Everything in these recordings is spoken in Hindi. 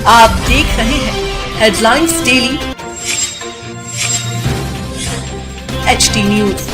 आप देख रहे हैं हेडलाइंस डेली HD न्यूज।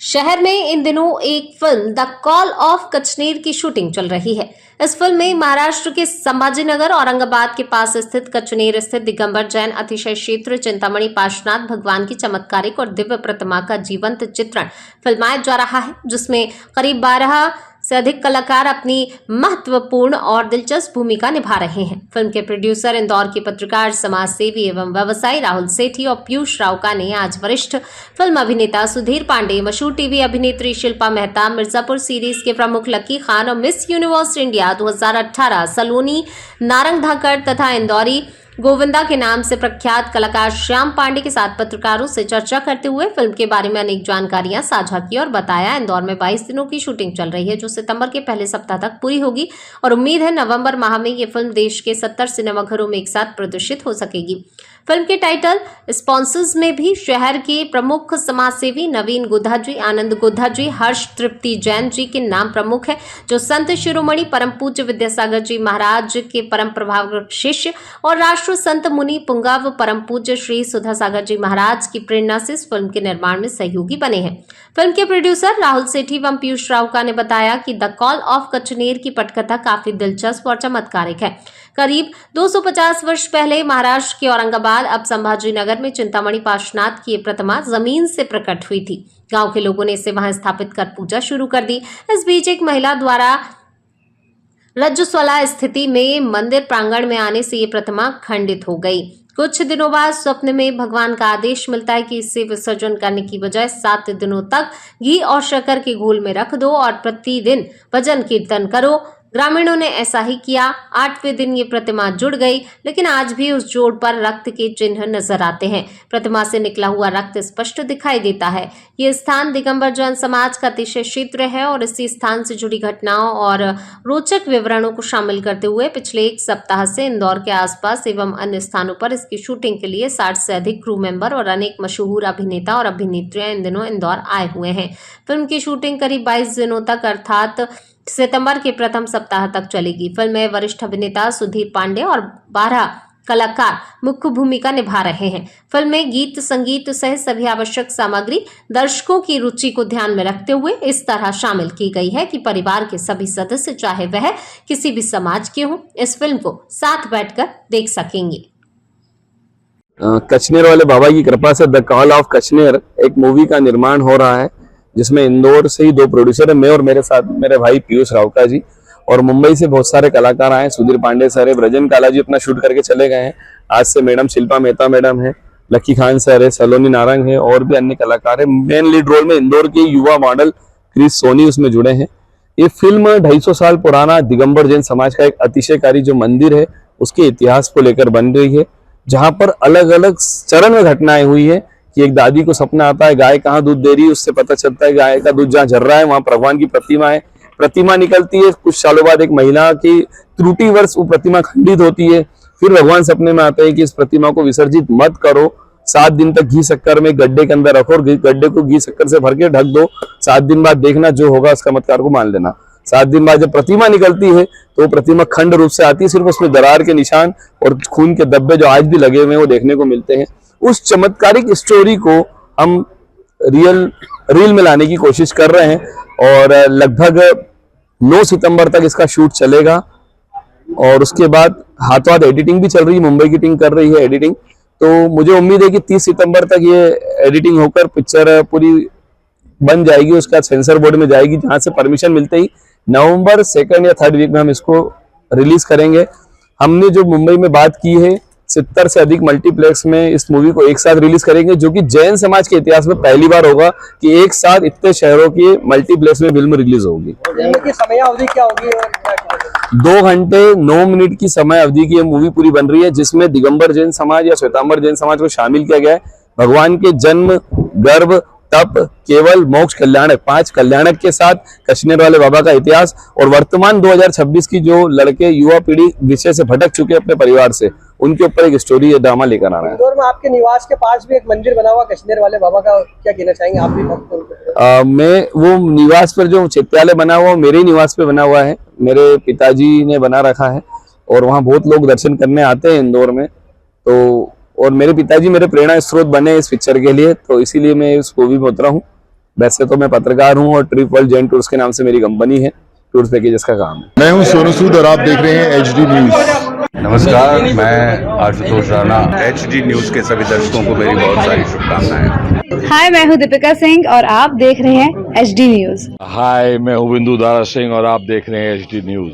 शहर में इन दिनों एक film the call of Kachner की शूटिंग चल रही है। इस फिल्म में महाराष्ट्र के संभाजीनगर औरंगाबाद के पास स्थित कचनेर स्थित दिगंबर जैन अतिशय क्षेत्र चिंतामणि पार्श्वनाथ भगवान की चमत्कारिक और दिव्य प्रतिमा का जीवंत चित्रण फिल्माया जा रहा है, जिसमें करीब 12 से अधिक कलाकार अपनी महत्वपूर्ण और दिलचस्प भूमिका निभा रहे हैं। फिल्म के प्रोड्यूसर इंदौर के पत्रकार, समाज सेवी एवं व्यवसायी राहुल सेठी और पीयूष राउका ने आज वरिष्ठ फिल्म अभिनेता सुधीर पांडे, मशहूर टीवी अभिनेत्री शिल्पा मेहता, मिर्जापुर सीरीज के प्रमुख लकी खान और मिस यूनिवर्स इंडिया 2018 सलोनी नारंग धाकड़ तथा इंदौरी गोविंदा के नाम से प्रख्यात कलाकार श्याम पांडे के साथ पत्रकारों से चर्चा करते हुए फिल्म के बारे में अनेक जानकारियां साझा की और बताया। इंदौर में 22 दिनों की शूटिंग चल रही है, जो सितंबर के पहले सप्ताह तक पूरी होगी और उम्मीद है नवंबर माह में ये फिल्म देश के 70 सिनेमाघरों में एक साथ प्रदर्शित हो सकेगी। फिल्म के टाइटल स्पॉन्सर्स में भी शहर के प्रमुख समाजसेवी नवीन गोधा जी, आनंद गोधा जी, हर्ष तृप्ति जैन जी के नाम प्रमुख है, जो संत शिरोमणि परम पूज्य विद्यासागर जी महाराज के परम प्रभावक शिष्य और राष्ट्र संत मुनि पुंगव परम पूज्य श्री सुधा सागर जी महाराज की प्रेरणा से इस फिल्म के निर्माण में सहयोगी बने हैं। फिल्म के प्रोड्यूसर राहुल सेठी एवं पीयूष राउका ने बताया कि द कॉल ऑफ कचनेर की पटकथा काफी दिलचस्प और चमत्कारिक है। करीब 250 वर्ष पहले महाराष्ट्र के औरंगाबाद अब संभाजीनगर में चिंतामणि पार्श्वनाथ की प्रतिमा जमीन से प्रकट हुई थी। गांव के लोगों ने इसे वहां स्थापित कर पूजा शुरू कर दी। इस बीच एक महिला द्वारा रज्जुस्वला स्थिति में मंदिर प्रांगण में आने से ये प्रतिमा खंडित हो गई। कुछ दिनों बाद स्वप्न में भगवान का आदेश मिलता है कि इसे विसर्जन करने की बजाय 7 दिनों तक घी और शक्कर के घोल में रख दो और प्रतिदिन भजन कीर्तन करो। ग्रामीणों ने ऐसा ही किया। 8वें दिन ये प्रतिमा जुड़ गई, लेकिन आज भी उस जोड़ पर रक्त के चिन्ह नजर आते हैं। प्रतिमा से निकला हुआ रक्त स्पष्ट दिखाई देता है। ये स्थान दिगंबर जैन समाज का अतिशय क्षेत्र है और इसी स्थान से जुड़ी घटनाओं और रोचक विवरणों को शामिल करते हुए पिछले 1 सप्ताह से इंदौर के आसपास एवं अन्य स्थानों पर इसकी शूटिंग के लिए 60 से अधिक क्रू मेंबर और अनेक मशहूर अभिनेता और अभिनेत्रियां इन दिनों इंदौर आए हुए हैं। फिल्म की शूटिंग करीब 22 दिनों तक अर्थात सितंबर के प्रथम सप्ताह तक चलेगी। फिल्म में वरिष्ठ अभिनेता सुधीर पांडे और 12 कलाकार मुख्य भूमिका निभा रहे हैं। फिल्म में गीत संगीत सहित सभी आवश्यक सामग्री दर्शकों की रुचि को ध्यान में रखते हुए इस तरह शामिल की गई है कि परिवार के सभी सदस्य, चाहे वह किसी भी समाज के हों, इस फिल्म को साथ बैठकर देख सकेंगे। कचनेर वाले बाबा की कृपा से द कॉल ऑफ कचनेर एक मूवी का निर्माण हो रहा है, जिसमें इंदौर से ही 2 प्रोड्यूसर है, मैं और मेरे साथ मेरे भाई पीयूष राउका जी, और मुंबई से बहुत सारे कलाकार आए। सुधीर पांडे सर है, ब्रजन काला जी अपना शूट करके चले गए हैं। आज से मैडम शिल्पा मेहता मैडम है, लकी खान सर है, सलोनी नारंग है और भी अन्य कलाकार है। मेन लीड रोल में इंदौर के युवा मॉडल क्रिस सोनी उसमें जुड़े हैं। ये फिल्म 250 साल पुराना दिगंबर जैन समाज का एक अतिशयकारी जो मंदिर है उसके इतिहास को लेकर बन रही है, जहाँ पर अलग अलग चरण में घटनाएं हुई है कि एक दादी को सपना आता है गाय कहाँ दूध दे रही है, उससे पता चलता है गाय का दूध जहाँ झर रहा है वहां भगवान की प्रतिमा है। प्रतिमा निकलती है, कुछ सालों बाद एक महिला की त्रुटिवश वो प्रतिमा खंडित होती है। फिर भगवान सपने में आते हैं कि इस प्रतिमा को विसर्जित मत करो, 7 दिन तक घी शक्कर में गड्ढे के अंदर रखो और गड्ढे को घी शक्कर से भर के ढक दो। 7 दिन बाद देखना जो होगा उसका चमत्कार को मान लेना। 7 दिन बाद जब प्रतिमा निकलती है तो वो प्रतिमा खंड रूप से आती है, सिर्फ उसमें दरार के निशान और खून के धब्बे जो आज भी लगे हुए हैं वो देखने को मिलते हैं। उस चमत्कारिक स्टोरी को हम रील में लाने की कोशिश कर रहे हैं और लगभग 9 सितंबर तक इसका शूट चलेगा और उसके बाद हाथों हाथ एडिटिंग भी चल रही है। मुंबई की टीम कर रही है एडिटिंग, तो मुझे उम्मीद है कि 30 सितंबर तक ये एडिटिंग होकर पिक्चर पूरी बन जाएगी। उसके बाद सेंसर बोर्ड में जाएगी, जहां से परमिशन मिलते ही नवंबर 2nd या 3rd वीक में हम इसको रिलीज करेंगे। हमने जो मुंबई में बात की है 70 से अधिक मल्टीप्लेक्स में इस मूवी को एक साथ रिलीज करेंगे, जो कि जैन समाज के इतिहास में पहली बार होगा कि एक साथ इतने शहरों की मल्टीप्लेक्स में फिल्म रिलीज होगी। समय अवधि क्या होगी? 2 घंटे 9 मिनट की समय अवधि की ये मूवी पूरी बन रही है, जिसमें दिगंबर जैन समाज या श्वेतांबर जैन समाज को शामिल किया गया है। भगवान के जन्म, गर्भ, तप, केवल, मोक्ष, कल्याणक, 5 कल्याणक के साथ कचनेर वाले बाबा का इतिहास और वर्तमान 2026 की जो लड़के युवा पीढ़ी विषय से भटक चुके अपने परिवार से उनके ऊपर एक स्टोरी या ड्रामा लेकर आ रहा है। इंदौर में आपके निवास के पास भी एक मंदिर बना हुआ कश्मीर वाले बाबा का, क्या कहना चाहेंगे आप भी भक्त हो उनके? मैं वो निवास पर जो चैत्यालय बना हुआ मेरे ही निवास पे बना हुआ है, मेरे पिताजी ने बना रखा है और वहाँ बहुत लोग दर्शन करने आते हैं इंदौर में। तो और मेरे पिताजी मेरे प्रेरणा स्रोत बने इस पिक्चर के लिए, तो इसीलिए मैं इस मूवी में उतरा हूँ। वैसे तो मैं पत्रकार हूँ और ट्रिप वर्ल्ड जैन टूर्स के नाम से मेरी कंपनी है, टूर पैकेजेस का काम है। मैं हूं सोनू सूद और आप देख रहे हैं HD न्यूज। नमस्कार, मैं आशुतोष राणा। HD न्यूज के सभी दर्शकों को मेरी बहुत सारी शुभकामनाएं। हाय, मैं हूं दीपिका सिंह और आप देख रहे हैं HD न्यूज। हाय, मैं हूं बिंदु दारा सिंह और आप देख रहे हैं HD न्यूज।